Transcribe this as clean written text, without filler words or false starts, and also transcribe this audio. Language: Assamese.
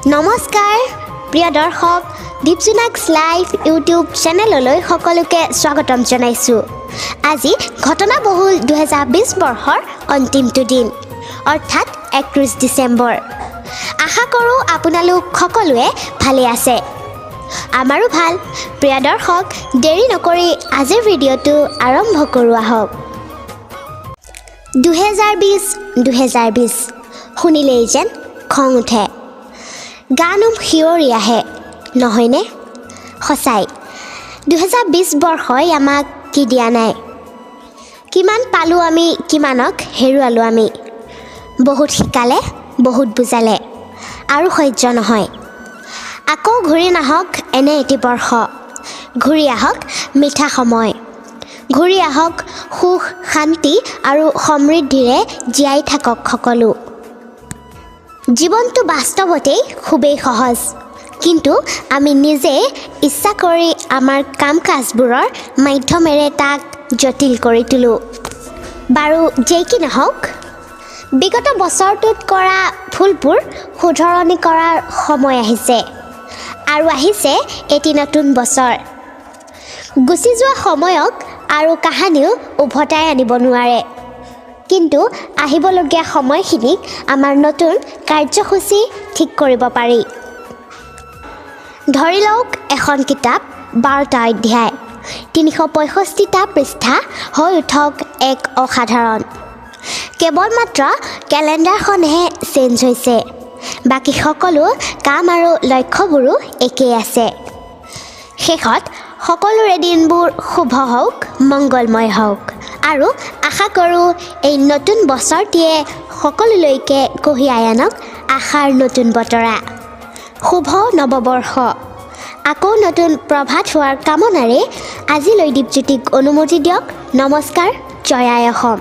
নমস্কাৰ প্ৰিয় দৰ্শক Jonak লাইভ ইউটিউব চেনেললৈ সকলোকে স্বাগতম জনাইছোঁ। আজি ঘটনাবহুল 2020 বৰ্ষৰ অন্তিমটো দিন অৰ্থাৎ 31 ডিচেম্বৰ। আশা কৰোঁ আপোনালোক সকলোৱে ভালে আছে। আমাৰো ভাল। প্ৰিয় দৰ্শক দেৰি নকৰি আজিৰ ভিডিঅ'টো আৰম্ভ কৰোঁ আহক। 2020 শুনিলেই যেন খং উঠে, গানুম শিয়ৰি আহে, নহয়নে? সঁচাই 2020 বৰ্ষই আমাক কি দিয়া নাই? কিমান পালোঁ আমি, কিমানক হেৰুৱালোঁ আমি। বহুত শিকালে, বহুত বুজালে, আৰু সহ্য নহয়। আকৌ ঘূৰি নাহক এনে এটি বৰ্ষ, ঘূৰি আহক মিঠা সময়, ঘূৰি আহক সুখ শান্তি আৰু সমৃদ্ধিৰে জীয়াই থাকক সকলো। জীৱনটো বাস্তৱতেই খুবেই সহজ, কিন্তু আমি নিজে ইচ্ছা কৰি আমাৰ কাম কাজবোৰৰ মাধ্যমেৰে তাক জটিল কৰি তোলোঁ। বাৰু যেই কি নহওক, বিগত বছৰটোত কৰা ভুলবোৰ শুধৰণি কৰাৰ সময় আহিছে, আৰু আহিছে এটি নতুন বছৰ। গুচি যোৱা সময়ক আৰু কাহানিও উভতাই আনিব নোৱাৰে, কিন্তু আহিবলগীয়া সময়খিনিক আমাৰ নতুন কাৰ্যসূচী ঠিক কৰিব পাৰি। ধৰি লওক এখন কিতাপ 12টা অধ্যায়, 365টা পৃষ্ঠা হৈ উঠক এক অসাধাৰণ। কেৱল মাত্ৰ কেলেণ্ডাৰখনহে চেঞ্জ হৈছে, বাকী সকলো কাম আৰু লক্ষ্যবোৰো একেই আছে। শেষত সকলোৰে দিনবোৰ শুভ হওক, মংগলময় হওক, আৰু আশা কৰোঁ এই নতুন বছৰটিয়ে সকলোলৈকে কঢ়িয়াই আনক আশাৰ নতুন বতৰা। শুভ নৱবৰ্ষ। আকৌ নতুন প্ৰভাত হোৱাৰ কামনাৰে আজিলৈ দীপজ্যোতিক অনুমতি দিয়ক। নমস্কাৰ, জয় আই অসম।